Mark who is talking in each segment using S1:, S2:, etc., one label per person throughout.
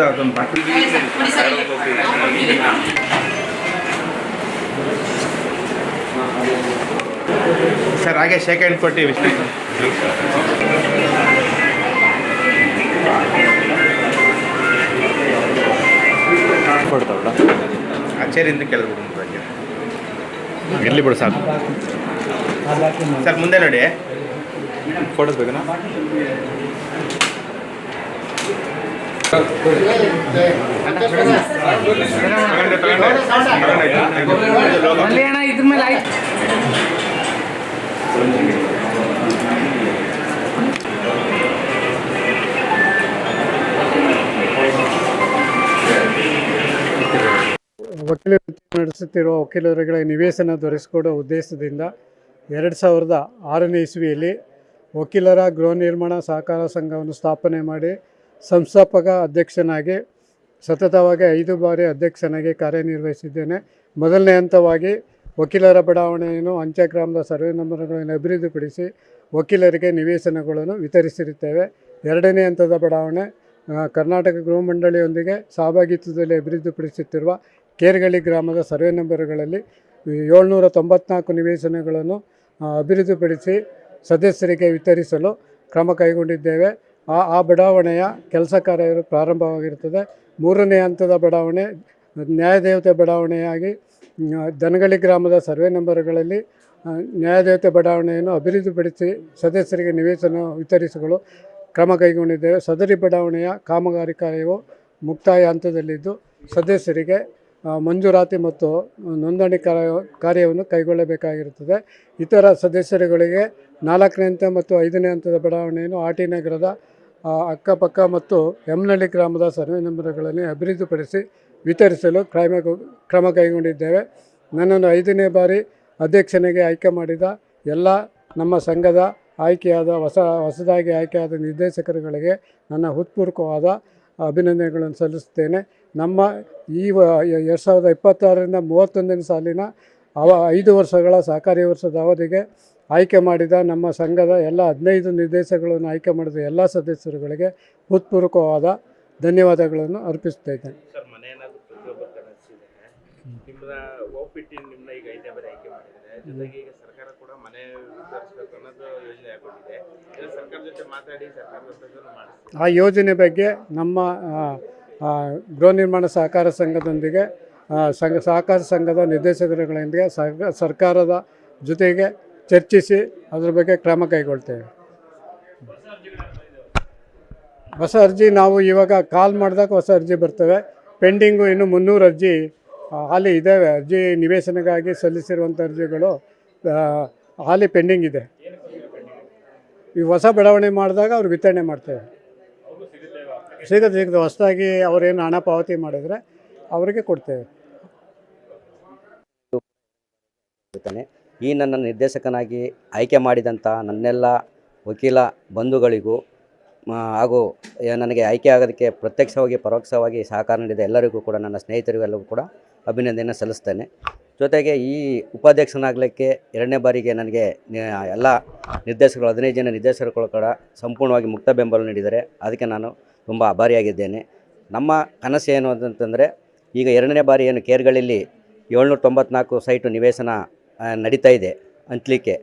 S1: ಅದೊಂದು bottle sir ಹಾಗೆ shake hand ಕೊಟ್ಟಿವಿ
S2: ಕೊಡ್ತಾವಲ್ಲ
S1: ಅಚ್ಚೇರಿಂದ ಕೆಲವು
S2: ಇರಲಿ ಬಿಡು ಸಾಕು
S1: ಸರ್ ಮುಂದೆ ನೋಡಿ
S2: ಫೋಟೋಸ್ ಬೇಕನಾ
S3: ಇದ್ರ ಮೇಲೆ ಆಯ್ತು
S4: ವಕೀಲ ವೃತ್ತಿ ನಡೆಸುತ್ತಿರುವ ವಕೀಲರುಗಳ ನಿವೇಶನ ದೊರಕಿಸಿಕೊಡುವ ಉದ್ದೇಶದಿಂದ 2006ನೇ ಇಸ್ವಿಯಲ್ಲಿ ವಕೀಲರ ಗೃಹ ನಿರ್ಮಾಣ ಸಹಕಾರ ಸಂಘವನ್ನು ಸ್ಥಾಪನೆ ಮಾಡಿ ಸಂಸ್ಥಾಪಕ ಅಧ್ಯಕ್ಷನಾಗಿ ಸತತವಾಗಿ 5 ಬಾರಿ ಅಧ್ಯಕ್ಷನಾಗಿ ಕಾರ್ಯನಿರ್ವಹಿಸಿದ್ದೇನೆ. ಮೊದಲನೇ ಹಂತವಾಗಿ ವಕೀಲರ ಬಡಾವಣೆಯನ್ನು ಅಂಚೆ ಗ್ರಾಮದ ಸರ್ವೆ ನಂಬರ್ಗಳನ್ನು ಅಭಿವೃದ್ಧಿಪಡಿಸಿ ವಕೀಲರಿಗೆ ನಿವೇಶನಗಳನ್ನು ವಿತರಿಸಿರುತ್ತೇವೆ. ಎರಡನೇ ಹಂತದ ಬಡಾವಣೆ ಕರ್ನಾಟಕ ಗೃಹ ಮಂಡಳಿಯೊಂದಿಗೆ ಸಹಭಾಗಿತ್ವದಲ್ಲಿ ಅಭಿವೃದ್ಧಿಪಡಿಸುತ್ತಿರುವ ಕೇರ್ಗಳಿ ಗ್ರಾಮದ ಸರ್ವೆ ನಂಬರ್ಗಳಲ್ಲಿ 794 ನಿವೇಶನಗಳನ್ನು ಅಭಿವೃದ್ಧಿಪಡಿಸಿ ಸದಸ್ಯರಿಗೆ ವಿತರಿಸಲು ಕ್ರಮ ಕೈಗೊಂಡಿದ್ದೇವೆ. ಆ ಬಡಾವಣೆಯ ಕೆಲಸ ಕಾರ್ಯಗಳು ಪ್ರಾರಂಭವಾಗಿರುತ್ತದೆ. ಮೂರನೇ ಹಂತದ ಬಡಾವಣೆ ನ್ಯಾಯದೇವತೆ ಬಡಾವಣೆಯಾಗಿ ದನಗಳಿ ಗ್ರಾಮದ ಸರ್ವೆ ನಂಬರ್ಗಳಲ್ಲಿ ನ್ಯಾಯದೇವತೆ ಬಡಾವಣೆಯನ್ನು ಅಭಿವೃದ್ಧಿಪಡಿಸಿ ಸದಸ್ಯರಿಗೆ ನಿವೇಶನ ವಿತರಿಸಲು ಕ್ರಮ ಕೈಗೊಂಡಿದ್ದೇವೆ. ಸದರಿ ಬಡಾವಣೆಯ ಕಾಮಗಾರಿ ಕಾರ್ಯವು ಮುಕ್ತಾಯ ಹಂತದಲ್ಲಿದ್ದು ಸದಸ್ಯರಿಗೆ ಮಂಜೂರಾತಿ ಮತ್ತು ನೋಂದಣಿ ಕಾರ್ಯವನ್ನು ಕೈಗೊಳ್ಳಬೇಕಾಗಿರುತ್ತದೆ. ಇತರ ಸದಸ್ಯರುಗಳಿಗೆ 4ನೇ ಹಂತ ಮತ್ತು 5ನೇ ಹಂತದ ಬಡಾವಣೆಯನ್ನು ಆರ್ ಟಿ ನಗರದ ಅಕ್ಕಪಕ್ಕ ಮತ್ತು ಯಮನಹಳ್ಳಿ ಗ್ರಾಮದ ಸರ್ವೆ ನಂಬರ್ಗಳಲ್ಲಿ ಅಭಿವೃದ್ಧಿಪಡಿಸಿ ವಿತರಿಸಲು ಕ್ರಮ ಕೈಗೊಂಡಿದ್ದೇವೆ. ನನ್ನನ್ನು 5ನೇ ಬಾರಿ ಅಧ್ಯಕ್ಷನಾಗಿ ಆಯ್ಕೆ ಮಾಡಿದ ಎಲ್ಲ ನಮ್ಮ ಸಂಘದ ಹೊಸದಾಗಿ ಆಯ್ಕೆಯಾದ ನಿರ್ದೇಶಕರುಗಳಿಗೆ ನನ್ನ ಹೃತ್ಪೂರ್ವಕವಾದ ಅಭಿನಂದನೆಗಳನ್ನು ಸಲ್ಲಿಸುತ್ತೇನೆ. ನಮ್ಮ ಈ 2026ರಿಂದ 31ನೇ ಸಾಲಿನ 5 ವರ್ಷಗಳ ಸಹಕಾರಿ ವರ್ಷದ ಅವಧಿಗೆ ಆಯ್ಕೆ ಮಾಡಿದ ನಮ್ಮ ಸಂಘದ ಎಲ್ಲ 15 ನಿರ್ದೇಶಕಗಳನ್ನು ಆಯ್ಕೆ ಮಾಡಿದ ಎಲ್ಲ ಸದಸ್ಯರುಗಳಿಗೆ ಹೃತ್ಪೂರ್ವಕವಾದ ಧನ್ಯವಾದಗಳನ್ನು ಅರ್ಪಿಸ್ತಾ ಇದ್ದೇನೆ. ಆ ಯೋಜನೆ ಬಗ್ಗೆ ನಮ್ಮ ಗೃಹ ನಿರ್ಮಾಣ ಸಹಕಾರ ಸಂಘದೊಂದಿಗೆ ಸಹಕಾರ ಸಂಘದ ನಿರ್ದೇಶಕರುಗಳೊಂದಿಗೆ ಸರ್ಕಾರದ ಜೊತೆಗೆ ಚರ್ಚಿಸಿ ಅದರ ಬಗ್ಗೆ ಕ್ರಮ ಕೈಗೊಳ್ತೇವೆ. ಹೊಸ ಅರ್ಜಿ ನಾವು ಇವಾಗ ಕಾಲ್ ಮಾಡಿದಾಗ ಹೊಸ ಅರ್ಜಿ ಬರ್ತವೆ. ಪೆಂಡಿಂಗು ಇನ್ನು 300 ಅರ್ಜಿ ಹಾಲಿ ಇದ್ದಾವೆ. ಅರ್ಜಿ ನಿವೇಶನಗಾಗಿ ಸಲ್ಲಿಸಿರುವಂಥ ಅರ್ಜಿಗಳು ಹಾಲಿ ಪೆಂಡಿಂಗ್ ಇದೆ. ಈ ಹೊಸ ಬಡಾವಣೆ ಮಾಡಿದಾಗ ಅವ್ರು ವಿತರಣೆ ಮಾಡ್ತೇವೆ. ಸಿಗುತ್ತೆ ಹೊಸದಾಗಿ ಅವರೇನು ಹಣ ಪಾವತಿ ಮಾಡಿದರೆ ಅವರಿಗೆ ಕೊಡ್ತೇವೆ.
S5: ಈ ನನ್ನ ನಿರ್ದೇಶಕನಾಗಿ ಆಯ್ಕೆ ಮಾಡಿದಂಥ ನನ್ನೆಲ್ಲ ವಕೀಲ ಬಂಧುಗಳಿಗೂ ಹಾಗೂ ನನಗೆ ಆಯ್ಕೆ ಆಗೋದಕ್ಕೆ ಪ್ರತ್ಯಕ್ಷವಾಗಿ ಪರೋಕ್ಷವಾಗಿ ಸಹಕಾರ ನೀಡಿದ ಎಲ್ಲರಿಗೂ ಕೂಡ ನನ್ನ ಸ್ನೇಹಿತರಿಗೆಲ್ಲವೂ ಕೂಡ ಅಭಿನಂದನೆ ಸಲ್ಲಿಸ್ತೇನೆ. ಜೊತೆಗೆ ಈ ಉಪಾಧ್ಯಕ್ಷನಾಗಲಿಕ್ಕೆ 2ನೇ ಬಾರಿಗೆ ನನಗೆ ಎಲ್ಲ ನಿರ್ದೇಶಕರು 15 ಜನ ನಿರ್ದೇಶಕರು ಕೂಡ ಸಂಪೂರ್ಣವಾಗಿ ಮುಕ್ತ ಬೆಂಬಲ ನೀಡಿದ್ದಾರೆ. ಅದಕ್ಕೆ ನಾನು ತುಂಬ ಆಭಾರಿಯಾಗಿದ್ದೇನೆ. ನಮ್ಮ ಕನಸು ಏನು ಅಂತಂದರೆ ಈಗ 2ನೇ ಬಾರಿ ಏನು ಕೇರ್ಗಳಲ್ಲಿ 794 ಸೈಟು ನಿವೇಶನ ನಡೀತಾ ಇದೆ ಹಂಚಲಿಕ್ಕೆ,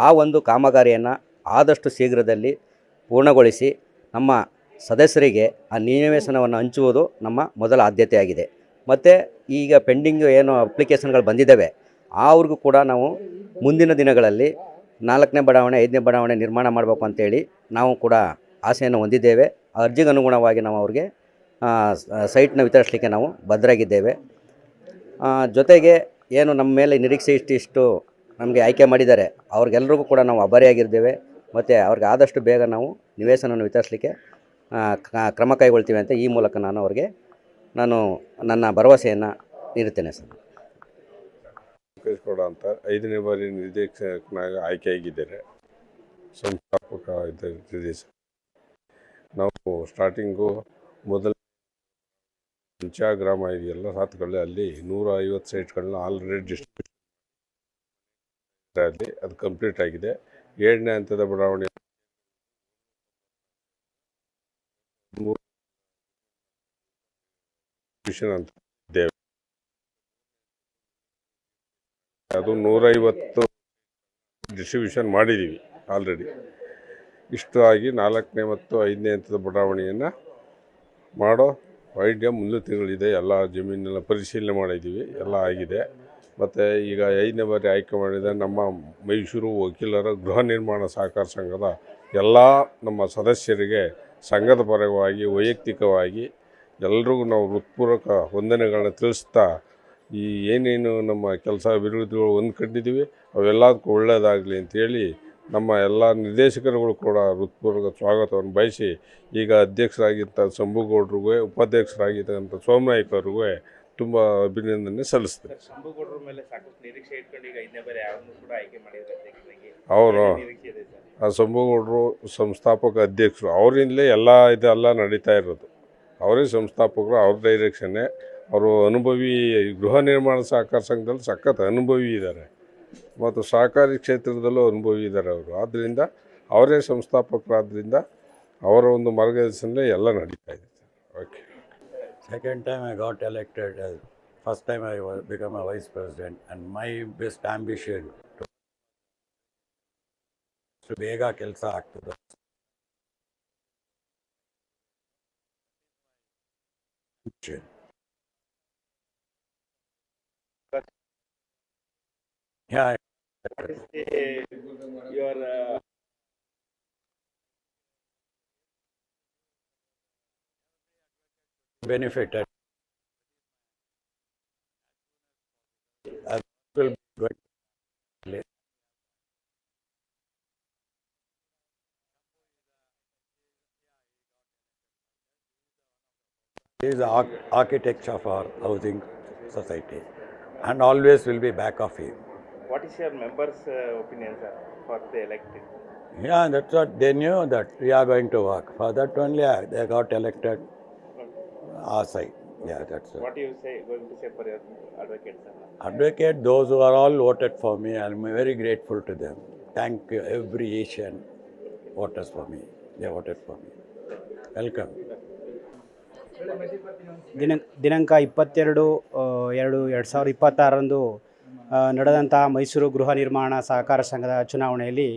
S5: ಆ ಒಂದು ಕಾಮಗಾರಿಯನ್ನು ಆದಷ್ಟು ಶೀಘ್ರದಲ್ಲಿ ಪೂರ್ಣಗೊಳಿಸಿ ನಮ್ಮ ಸದಸ್ಯರಿಗೆ ಆ ನಿವೇಶನವನ್ನು ಹಂಚುವುದು ನಮ್ಮ ಮೊದಲ ಆದ್ಯತೆಯಾಗಿದೆ. ಮತ್ತು ಈಗ ಪೆಂಡಿಂಗ್ ಏನು ಅಪ್ಲಿಕೇಶನ್ಗಳು ಬಂದಿದ್ದಾವೆ ಅವ್ರಿಗೂ ಕೂಡ ನಾವು ಮುಂದಿನ ದಿನಗಳಲ್ಲಿ 4ನೇ ಬಡಾವಣೆ 5ನೇ ಬಡಾವಣೆ ನಿರ್ಮಾಣ ಮಾಡಬೇಕು ಅಂತೇಳಿ ನಾವು ಕೂಡ ಆಸೆಯನ್ನು ಹೊಂದಿದ್ದೇವೆ. ಅರ್ಜಿಗೆ ಅನುಗುಣವಾಗಿ ನಾವು ಅವ್ರಿಗೆ ಸೈಟ್ನ ವಿತರಿಸಲಿಕ್ಕೆ ನಾವು ಬದ್ಧರಾಗಿದ್ದೇವೆ. ಜೊತೆಗೆ ಏನು ನಮ್ಮ ಮೇಲೆ ನಿರೀಕ್ಷೆ ಇಷ್ಟು ನಮಗೆ ಆಯ್ಕೆ ಮಾಡಿದ್ದಾರೆ ಅವ್ರಿಗೆಲ್ರಿಗೂ ಕೂಡ ನಾವು ಆಭಾರಿಯಾಗಿದ್ದೇವೆ. ಮತ್ತು ಅವ್ರಿಗೆ ಆದಷ್ಟು ಬೇಗ ನಾವು ನಿವೇಶನವನ್ನು ವಿತರಿಸಲಿಕ್ಕೆ ಕ್ರಮ ಕೈಗೊಳ್ತೀವಿ ಅಂತ ಈ ಮೂಲಕ ನಾನು ಅವ್ರಿಗೆ ನನ್ನ ಭರವಸೆಯನ್ನು ನೀಡುತ್ತೇನೆ ಸರ್.
S6: ಕೂಡ ಅಂತ 5ನೇ ಬಾರಿ ನಿರ್ದೇಶಕನಾಗಿ ಆಯ್ಕೆಯಾಗಿದ್ದಾರೆ. ಸಂಸ್ಥಾಪಕ ನಿರ್ದೇಶಕ ನಾವು ಸ್ಟಾರ್ಟಿಂಗು ಮೊದಲ ಅಂಚಾ ಗ್ರಾಮ ಇದೆಯಲ್ಲ ಸಾತ್ಗಳಲ್ಲಿ ಅಲ್ಲಿ 150 ಸೈಟ್ಗಳನ್ನ ಆಲ್ರೆಡಿ ಡಿಸ್ಟ್ರಿಬ್ಯೂಷನ್ ಅಲ್ಲಿ ಅದು ಕಂಪ್ಲೀಟ್ ಆಗಿದೆ. 7ನೇ ಹಂತದ ಬಡಾವಣೆ ಡಿಸ್ಟ್ರಿಬ್ಯೂಷನ್ ಅಂತ ಇದ್ದೇವೆ. ಅದು 150 ಡಿಸ್ಟ್ರಿಬ್ಯೂಷನ್ ಮಾಡಿದ್ದೀವಿ ಆಲ್ರೆಡಿ. ಇಷ್ಟು ಆಗಿ 4ನೇ ಮತ್ತು 5ನೇ ಹಂತದ ಬಡಾವಣೆಯನ್ನು ಮಾಡೋ ಐಡಿಯಾ ಮುಂದಿನ ತಿಂಗಳಿದೆ. ಎಲ್ಲ ಜಮೀನೆಲ್ಲ ಪರಿಶೀಲನೆ ಮಾಡಿದ್ದೀವಿ, ಎಲ್ಲ ಆಗಿದೆ. ಮತ್ತು ಈಗ 5ನೇ ಬಾರಿ ಆಯ್ಕೆ ಮಾಡಿದ ನಮ್ಮ ಮೈಸೂರು ವಕೀಲರ ಗೃಹ ನಿರ್ಮಾಣ ಸಹಕಾರ ಸಂಘದ ಎಲ್ಲ ನಮ್ಮ ಸದಸ್ಯರಿಗೆ ಸಂಘದ ಪರವಾಗಿ ವೈಯಕ್ತಿಕವಾಗಿ ಎಲ್ರಿಗೂ ನಾವು ಹೃತ್ಪೂರ್ವಕ ವಂದನೆಗಳನ್ನ ತಿಳಿಸ್ತಾ, ಈ ಏನೇನು ನಮ್ಮ ಕೆಲಸ ಅಭಿವೃದ್ಧಿಗಳು ಹೊಂದ್ಕೊಂಡಿದ್ದೀವಿ ಅವೆಲ್ಲದಕ್ಕೂ ಒಳ್ಳೆಯದಾಗಲಿ ಅಂತೇಳಿ ನಮ್ಮ ಎಲ್ಲ ನಿರ್ದೇಶಕರುಗಳು ಕೂಡ ಹೃತ್ಪೂರ್ವಕ ಸ್ವಾಗತವನ್ನು ಬಯಸಿ, ಈಗ ಅಧ್ಯಕ್ಷರಾಗಿದ್ದ ಶಂಭುಗೌಡರಿಗೂ ಉಪಾಧ್ಯಕ್ಷರಾಗಿದ್ದಂಥ ಸೋಮನಾಯ್ಕ ಅವ್ರಿಗೂ ತುಂಬ ಅಭಿನಂದನೆ ಸಲ್ಲಿಸ್ತಾರೆ.
S1: ಶಂಭುಗೌಡರ ಮೇಲೆ ಸಾಕಷ್ಟು ನಿರೀಕ್ಷೆ ಇಟ್ಕೊಂಡು ಈಗ 5ನೇ ಬಾರಿ ಯಾರನ್ನೂ ಕೂಡ ಆಯ್ಕೆ ಮಾಡಿದ್ದಾರೆ ಅಧ್ಯಕ್ಷರಾಗಿ.
S6: ಅವರು
S1: ನಿರೀಕ್ಷೆ ಇದೆ ಸರ್.
S6: ಆ ಶಂಭುಗೌಡರು ಸಂಸ್ಥಾಪಕ ಅಧ್ಯಕ್ಷರು, ಅವರಿಂದಲೇ ಎಲ್ಲ ಇದೆಲ್ಲ ನಡೀತಾ ಇರೋದು. ಅವರೇ ಸಂಸ್ಥಾಪಕರು, ಅವ್ರ ಡೈರೆಕ್ಷನ್ನೇ. ಅವರು ಅನುಭವಿ ಗೃಹ ನಿರ್ಮಾಣ ಸಹಕಾರ ಸಂಘದಲ್ಲಿ ಸಖತ್ ಅನುಭವಿ ಇದ್ದಾರೆ ಮತ್ತು ಸಹಕಾರಿ ಕ್ಷೇತ್ರದಲ್ಲೂ ಅನುಭವಿ ಇದ್ದಾರೆ ಅವರು. ಆದ್ದರಿಂದ ಅವರೇ ಸಂಸ್ಥಾಪಕರಾದ್ದರಿಂದ ಅವರ ಒಂದು ಮಾರ್ಗದರ್ಶನದಲ್ಲೇ ಎಲ್ಲ ನಡೀತಾ ಇದೆ. Okay.
S7: Second time I got elected. First time I become a vice president, and my best ambition to ಬೇಗ ಕೆಲಸ ಆಗ್ತದೆ. Yeah.
S1: Your
S7: Benefited. Will be going. He is the architect of our housing society, and always will be back of him.
S1: what is your members' opinion, sir, for the elected?
S7: Yeah, that's what they knew, that we are going to work. For that only they got elected our side. Yeah, that's it.
S1: What you going to say for your advocates, sir?
S7: Advocate, those who are all voted for me, I am very grateful to them. Thank you, every Asian voters for me. They voted for me. Welcome.
S3: ದಿನಾಂಕ 22/2/2026 ನಡೆದಂಥ ಮೈಸೂರು ಗೃಹ ನಿರ್ಮಾಣ ಸಹಕಾರ ಸಂಘದ ಚುನಾವಣೆಯಲ್ಲಿ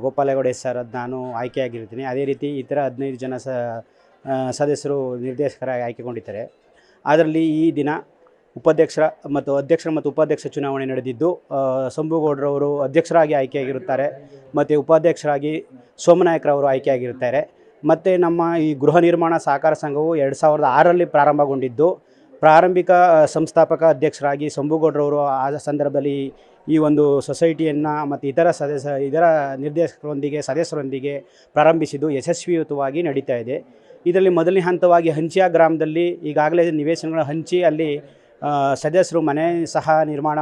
S3: Gopalegowda sir ನಾನು ಆಯ್ಕೆಯಾಗಿರ್ತೀನಿ. ಅದೇ ರೀತಿ ಇತರ 15 ಜನ ಸದಸ್ಯರು ನಿರ್ದೇಶಕರಾಗಿ ಆಯ್ಕೆಗೊಂಡಿದ್ದಾರೆ. ಅದರಲ್ಲಿ ಈ ದಿನ ಅಧ್ಯಕ್ಷರ ಮತ್ತು ಉಪಾಧ್ಯಕ್ಷ ಚುನಾವಣೆ ನಡೆದಿದ್ದು, ಶಂಭುಗೌಡರವರು ಅಧ್ಯಕ್ಷರಾಗಿ ಆಯ್ಕೆಯಾಗಿರುತ್ತಾರೆ ಮತ್ತು ಉಪಾಧ್ಯಕ್ಷರಾಗಿ ಸೋಮನಾಯ್ಕರವರು ಆಯ್ಕೆಯಾಗಿರುತ್ತಾರೆ. ಮತ್ತು ನಮ್ಮ ಈ ಗೃಹ ನಿರ್ಮಾಣ ಸಹಕಾರ ಸಂಘವು 2006ರಲ್ಲಿ ಪ್ರಾರಂಭಗೊಂಡಿದ್ದು, ಪ್ರಾರಂಭಿಕ ಸಂಸ್ಥಾಪಕ ಅಧ್ಯಕ್ಷರಾಗಿ ಶಂಭುಗೌಡರವರು ಆ ಸಂದರ್ಭದಲ್ಲಿ ಈ ಒಂದು ಸೊಸೈಟಿಯನ್ನು ಮತ್ತು ಇದರ ಸದಸ್ಯರೊಂದಿಗೆ ಪ್ರಾರಂಭಿಸಿದ್ದು ಯಶಸ್ವಿಯುತವಾಗಿ ನಡೀತಾ ಇದೆ. ಇದರಲ್ಲಿ ಮೊದಲನೇ ಹಂತವಾಗಿ ಹಂಚಿಯ ಗ್ರಾಮದಲ್ಲಿ ಈಗಾಗಲೇ ನಿವೇಶನಗಳ ಹಂಚಿ ಅಲ್ಲಿ ಸದಸ್ಯರು ಮನೆ ಸಹ ನಿರ್ಮಾಣ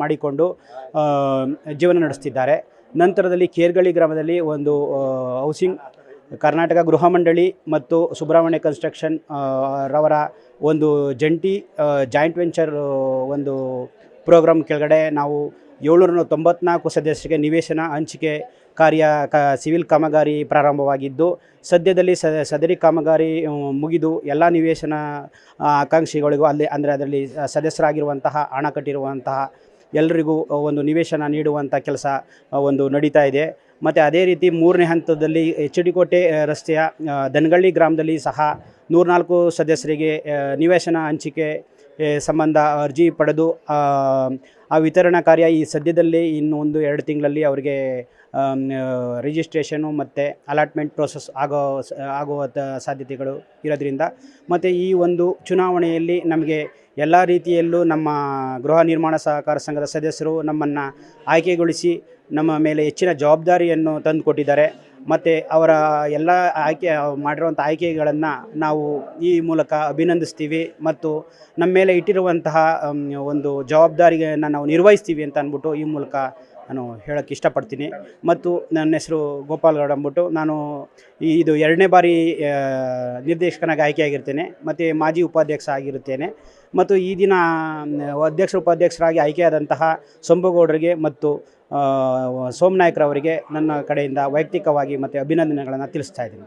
S3: ಮಾಡಿಕೊಂಡು ಜೀವನ ನಡೆಸ್ತಿದ್ದಾರೆ. ನಂತರದಲ್ಲಿ ಕೇರ್ಗಳಿ ಗ್ರಾಮದಲ್ಲಿ ಒಂದು ಹೌಸಿಂಗ್ ಕರ್ನಾಟಕ ಗೃಹ ಮಂಡಳಿ ಮತ್ತು ಸುಬ್ರಹ್ಮಣ್ಯ ಕನ್ಸ್ಟ್ರಕ್ಷನ್ ರವರ ಒಂದು ಜಾಯಿಂಟ್ ವೆಂಚರ್ ಒಂದು ಪ್ರೋಗ್ರಾಮ್ ಕೆಳಗಡೆ ನಾವು 794 ಸದಸ್ಯರಿಗೆ ನಿವೇಶನ ಹಂಚಿಕೆ ಕಾರ್ಯ ಸಿವಿಲ್ ಕಾಮಗಾರಿ ಪ್ರಾರಂಭವಾಗಿದ್ದು, ಸದ್ಯದಲ್ಲಿ ಸದರಿ ಕಾಮಗಾರಿ ಮುಗಿದು ಎಲ್ಲ ನಿವೇಶನ ಆಕಾಂಕ್ಷಿಗಳಿಗೂ ಅದರಲ್ಲಿ ಸದಸ್ಯರಾಗಿರುವಂತಹ ಹಣ ಕಟ್ಟಿರುವಂತಹ ಎಲ್ಲರಿಗೂ ಒಂದು ನಿವೇಶನ ನೀಡುವಂಥ ಕೆಲಸ ಒಂದು ನಡೀತಾ ಇದೆ. ಮತ್ತು ಅದೇ ರೀತಿ 3ನೇ ಹಂತದಲ್ಲಿ HD ಕೋಟೆ ರಸ್ತೆಯ ದನಗಳ್ಳಿ ಗ್ರಾಮದಲ್ಲಿ ಸಹ 104 ಸದಸ್ಯರಿಗೆ ನಿವೇಶನ ಹಂಚಿಕೆ ಸಂಬಂಧ ಅರ್ಜಿ ಪಡೆದು ಆ ವಿತರಣಾ ಕಾರ್ಯ ಈ ಸದ್ಯದಲ್ಲೇ ಇನ್ನು 1-2 ತಿಂಗಳಲ್ಲಿ ಅವರಿಗೆ ರಿಜಿಸ್ಟ್ರೇಷನು ಮತ್ತು ಅಲಾಟ್ಮೆಂಟ್ ಪ್ರೋಸೆಸ್ ಆಗುವ ಸಾಧ್ಯತೆಗಳು ಇರೋದ್ರಿಂದ, ಮತ್ತು ಈ ಒಂದು ಚುನಾವಣೆಯಲ್ಲಿ ನಮಗೆ ಎಲ್ಲ ರೀತಿಯಲ್ಲೂ ನಮ್ಮ ಗೃಹ ನಿರ್ಮಾಣ ಸಹಕಾರ ಸಂಘದ ಸದಸ್ಯರು ನಮ್ಮನ್ನು ಆಯ್ಕೆಗೊಳಿಸಿ ನಮ್ಮ ಮೇಲೆ ಹೆಚ್ಚಿನ ಜವಾಬ್ದಾರಿಯನ್ನು ತಂದುಕೊಟ್ಟಿದ್ದಾರೆ. ಮತ್ತು ಅವರ ಎಲ್ಲ ಮಾಡಿರುವಂಥ ಆಯ್ಕೆಗಳನ್ನು ನಾವು ಈ ಮೂಲಕ ಅಭಿನಂದಿಸ್ತೀವಿ ಮತ್ತು ನಮ್ಮ ಮೇಲೆ ಇಟ್ಟಿರುವಂತಹ ಒಂದು ಜವಾಬ್ದಾರಿಯನ್ನು ನಾವು ನಿರ್ವಹಿಸ್ತೀವಿ ಅಂತ ಅಂದ್ಬಿಟ್ಟು ಈ ಮೂಲಕ ನಾನು ಹೇಳೋಕ್ಕೆ ಇಷ್ಟಪಡ್ತೀನಿ. ಮತ್ತು ನನ್ನ ಹೆಸರು ಗೋಪಾಲ್ಗೌಡ ಅಂದ್ಬಿಟ್ಟು ನಾನು ಇದು 2ನೇ ಬಾರಿ ನಿರ್ದೇಶಕನಾಗಿ ಆಯ್ಕೆಯಾಗಿರ್ತೇನೆ ಮತ್ತು ಮಾಜಿ ಉಪಾಧ್ಯಕ್ಷ ಆಗಿರುತ್ತೇನೆ. ಮತ್ತು ಈ ದಿನ ಉಪಾಧ್ಯಕ್ಷರಾಗಿ ಆಯ್ಕೆಯಾದಂತಹ ಶಂಭುಗೌಡರಿಗೆ ಮತ್ತು ಸೋಮನಾಯ್ಕರವರಿಗೆ ನನ್ನ ಕಡೆಯಿಂದ ವೈಯಕ್ತಿಕವಾಗಿ ಮತ್ತು ಅಭಿನಂದನೆಗಳನ್ನು ತಿಳಿಸ್ತಾ ಇದ್ದೀನಿ.